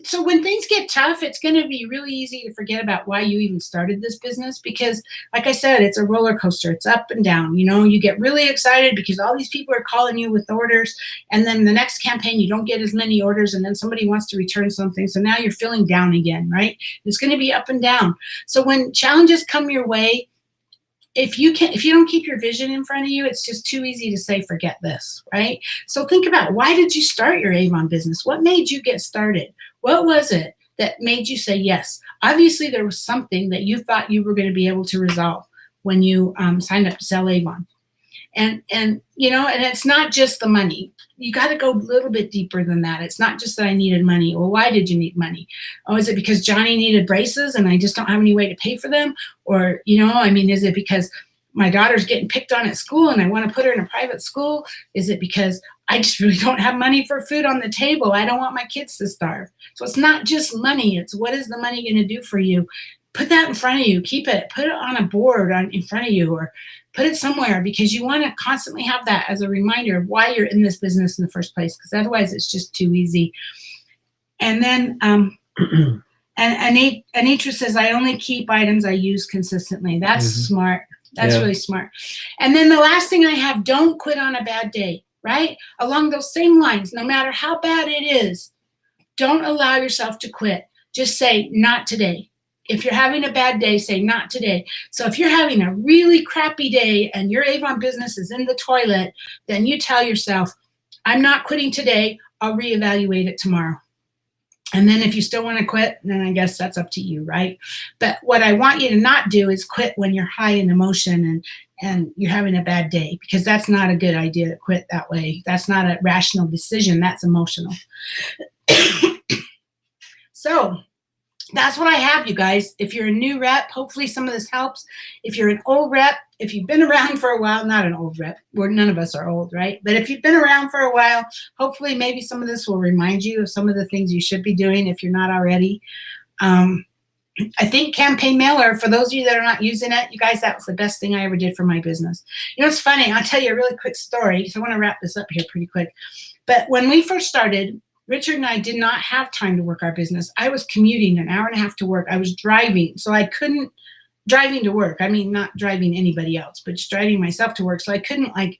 So when things get tough, it's going to be really easy to forget about why you even started this business because, like I said, it's a roller coaster. It's up and down. You get really excited because all these people are calling you with orders, and then the next campaign you don't get as many orders, and then somebody wants to return something. So now you're feeling down again, right? It's going to be up and down. So when challenges come your way, if you don't keep your vision in front of you, it's just too easy to say, forget this, right? So think about, why did you start your Avon business? What made you get started? What was it that made you say yes? Obviously, there was something that you thought you were going to be able to resolve when you signed up to sell Avon. And it's not just the money. You got to go a little bit deeper than that. It's not just that I needed money. Well, why did you need money? Oh, is it because Johnny needed braces and I just don't have any way to pay for them? Or, is it because my daughter's getting picked on at school and I want to put her in a private school? Is it because I just really don't have money for food on the table? I don't want my kids to starve. So it's not just money. It's what is the money going to do for you put that in front of you. Keep it, put it on a board in front of you, or put it somewhere, because you want to constantly have that as a reminder of why you're in this business in the first place, because otherwise it's just too easy. And then and Anitra says, I only keep items I use consistently. That's smart. That's really smart. And then the last thing I have, don't quit on a bad day, right? Along those same lines, no matter how bad it is, don't allow yourself to quit. Just say, not today. If you're having a bad day, say, not today. So if you're having a really crappy day and your Avon business is in the toilet, then you tell yourself, I'm not quitting today. I'll reevaluate it tomorrow. And then if you still want to quit, then I guess that's up to you, right? But what I want you to not do is quit when you're high in emotion and you're having a bad day, because that's not a good idea to quit that way. That's not a rational decision. That's emotional. So that's what I have, you guys. If you're a new rep, hopefully some of this helps. If you're an old rep, if you've been around for a while, not an old rep, none of us are old, right? But if you've been around for a while, hopefully maybe some of this will remind you of some of the things you should be doing if you're not already. I think campaign mailer, for those of you that are not using it, you guys, that was the best thing I ever did for my business. You know, it's funny. I'll tell you a really quick story, because I want to wrap this up here pretty quick. But when we first started, Richard and I did not have time to work our business. I was commuting an hour and a half to work. I was driving, so I couldn't, driving to work. I mean, not driving anybody else, but just driving myself to work. So I couldn't, like,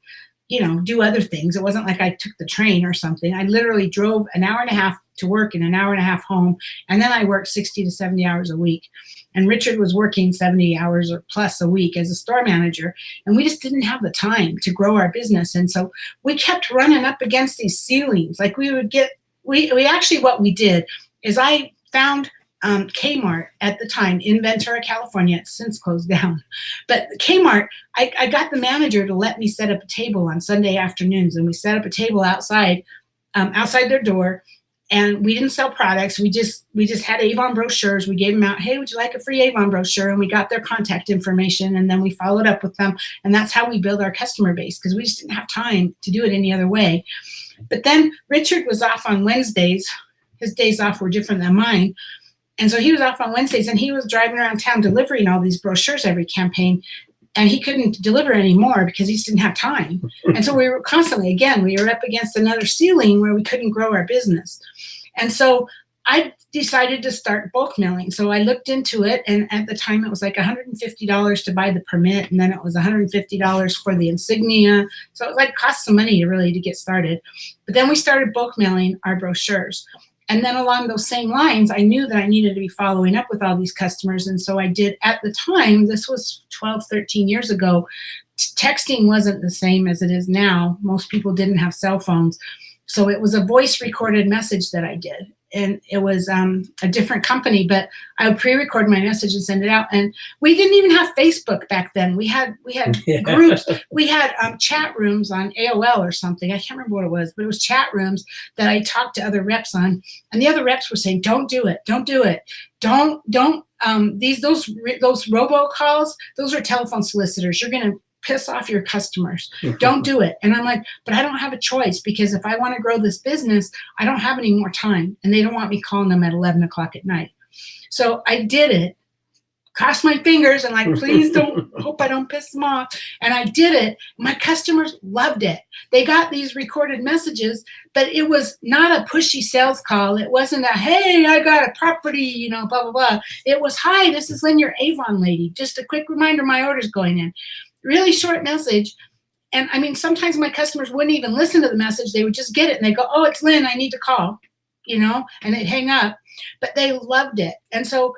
you know, do other things. It wasn't like I took the train or something. I literally drove an hour and a half to work and an hour and a half home. And then I worked 60 to 70 hours a week. And Richard was working 70 hours or plus a week as a store manager. And we just didn't have the time to grow our business. And so we kept running up against these ceilings. Like we would get, we actually, what we did is I found Kmart at the time in Ventura, California. It's since closed down. But Kmart, I got the manager to let me set up a table on Sunday afternoons. And we set up a table outside their door. And we didn't sell products. We just had Avon brochures. We gave them out. Hey, would you like a free Avon brochure? And we got their contact information. And then we followed up with them. And that's how we build our customer base, because we just didn't have time to do it any other way. But then Richard was off on Wednesdays. His days off were different than mine. And so he was off on Wednesdays, and he was driving around town delivering all these brochures every campaign. And he couldn't deliver anymore because he just didn't have time. And so we were constantly, again, we were up against another ceiling where we couldn't grow our business. And so I decided to start bulk mailing. So I looked into it, and at the time it was like $150 to buy the permit, and then it was $150 for the insignia. So it was like cost some money to get started. But then we started bulk mailing our brochures. And then along those same lines, I knew that I needed to be following up with all these customers. And so I did, at the time, this was 12, 13 years ago, texting wasn't the same as it is now. Most people didn't have cell phones. So it was a voice recorded message that I did. And it was a different company, but I would pre-record my message and send it out. And we didn't even have Facebook back then. We had groups. We had chat rooms on AOL or something. I can't remember what it was, but it was chat rooms that I talked to other reps on. And the other reps were saying, "Don't do it. Don't do it. Don't." Those robocalls, those are telephone solicitors. You're going to piss off your customers. Don't do it. And I'm like, but I don't have a choice, because if I want to grow this business, I don't have any more time. And they don't want me calling them at 11 o'clock at night. So I did it, crossed my fingers and like, please don't, hope I don't piss them off. And I did it. My customers loved it. They got these recorded messages, but it was not a pushy sales call. It wasn't a, hey, I got a property, blah, blah, blah. It was, hi, this is Lynn, your Avon lady. Just a quick reminder, my order's going in. Really short message. And I mean, sometimes my customers wouldn't even listen to the message. They would just get it and they go, oh, it's Lynn, I need to call, and they'd hang up. But they loved it. And so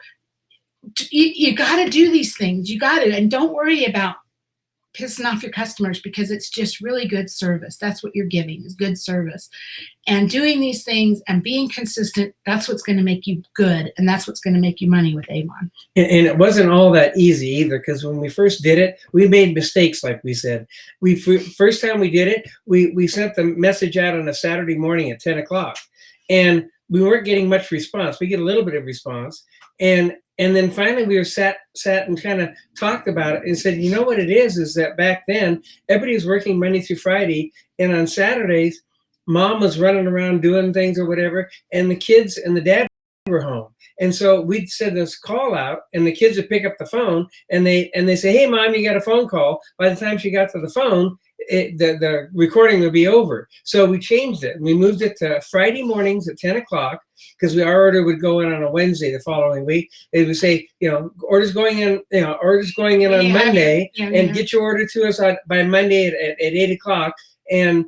you got to do these things. You got to, and don't worry about pissing off your customers, because it's just really good service. That's what you're giving, is good service. And doing these things and being consistent, that's what's going to make you good. And that's what's going to make you money with Avon. And it wasn't all that easy either, because when we first did it, we made mistakes, like we said. First time we did it, we sent the message out on a Saturday morning at 10 o'clock. And we weren't getting much response. We get a little bit of response. And then finally we were sat and kind of talked about it and said, you know what it is that back then everybody was working Monday through Friday, and on Saturdays, mom was running around doing things or whatever, and the kids and the dad were home. And so we'd send this call out, and the kids would pick up the phone, and they say, "Hey, Mom, you got a phone call." By the time she got to the phone, the recording would be over. So we changed it. We moved it to Friday mornings at 10 o'clock because our order would go in on a Wednesday the following week. It would say, orders going in, orders going in on Monday, and get your order to us by Monday at 8 o'clock. And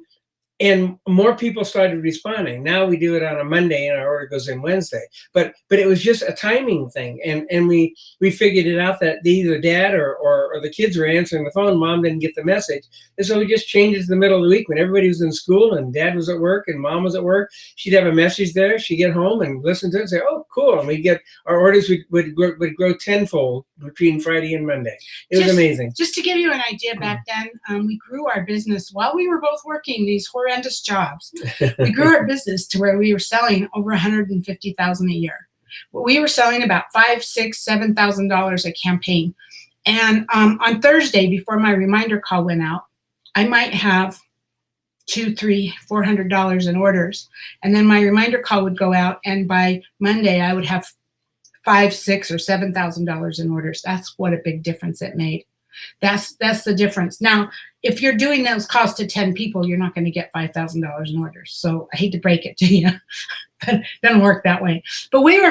more people started responding. Now we do it on a Monday, and our order goes in Wednesday. But it was just a timing thing, and we figured it out that either Dad or the kids were answering the phone. Mom didn't get the message, and so we just changed it to the middle of the week when everybody was in school and Dad was at work and Mom was at work. She'd have a message there. She'd get home and listen to it and say, "Oh, cool!" And we'd get our orders would grow tenfold between Friday and Monday. It was amazing. Just to give you an idea, back then we grew our business while we were both working these horrendous jobs. We grew our business to where we were selling over $150,000 a year. We were selling about $5,000, $6,000, $7,000 a campaign. And on Thursday, before my reminder call went out, I might have $200, $300, $400 in orders. And then my reminder call would go out, and by Monday I would have $5,000, $6,000, or $7,000 in orders. That's what a big difference it made. That's the difference. Now, if you're doing those calls to 10 people, you're not going to get $5,000 in orders. So I hate to break it to you, but it doesn't work that way. But we were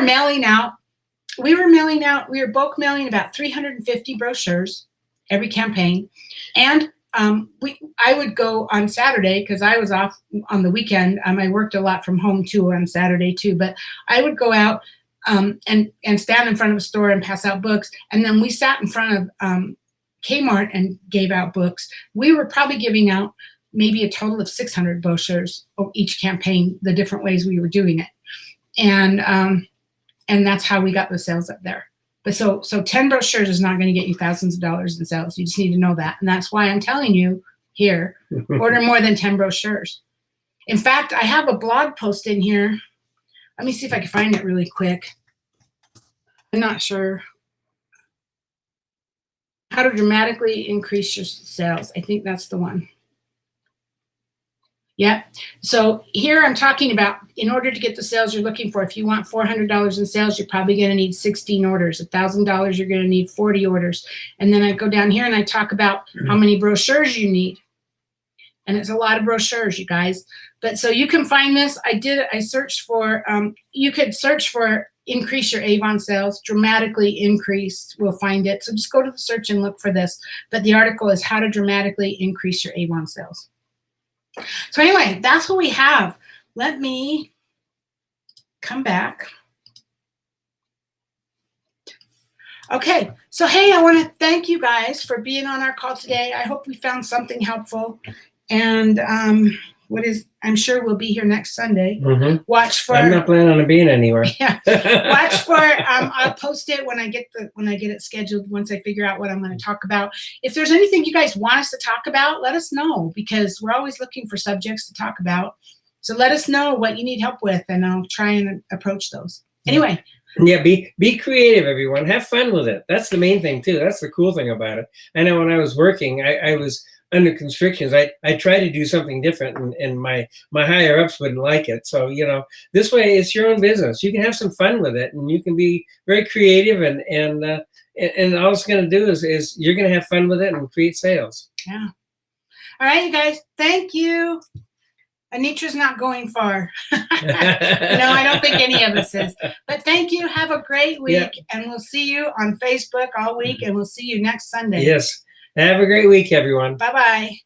bulk mailing about 350 brochures every campaign. And I would go on Saturday because I was off on the weekend. I worked a lot from home too on Saturday too, but I would go out and stand in front of a store and pass out books. And then we sat in front of Kmart and gave out books. We were probably giving out maybe a total of 600 brochures each campaign, the different ways we were doing it. And that's how we got the sales up there. But so 10 brochures is not going to get you thousands of dollars in sales. You just need to know that. And that's why I'm telling you here, order more than 10 brochures. In fact, I have a blog post in here. Let me see if I can find it really quick. I'm not sure. How to dramatically increase your sales. I think that's the one. Yeah. So here I'm talking about, in order to get the sales you're looking for, if you want $400 in sales, you're probably going to need 16 orders. $1,000, you're going to need 40 orders. And then I go down here and I talk about how many brochures you need. And it's a lot of brochures, you guys. But so you can find this. I searched for, you could search for increase your Avon sales, dramatically increase, we'll find it. So just go to the search and look for this. But the article is how to dramatically increase your Avon sales. So anyway, that's what we have. Let me come back. Okay, so hey, I want to thank you guys for being on our call today. I hope we found something helpful. And I'm sure we'll be here next Sunday. Mm-hmm. Watch for. I'm not planning on being anywhere. Yeah. Watch for. I'll post it when I get it scheduled. Once I figure out what I'm going to talk about. If there's anything you guys want us to talk about, let us know, because we're always looking for subjects to talk about. So let us know what you need help with, and I'll try and approach those. Anyway. Yeah, be creative, everyone. Have fun with it. That's the main thing too. That's the cool thing about it. I know when I was working, I was under constrictions. I tried to do something different, and my higher ups wouldn't like it. So this way, it's your own business. You can have some fun with it, and you can be very creative, and all it's going to do is you're going to have fun with it and create sales. Yeah. All right, you guys. Thank you. Anitra's not going far. No, I don't think any of us is. But thank you. Have a great week, and we'll see you on Facebook all week, and we'll see you next Sunday. Yes. Have a great week, everyone. Bye-bye.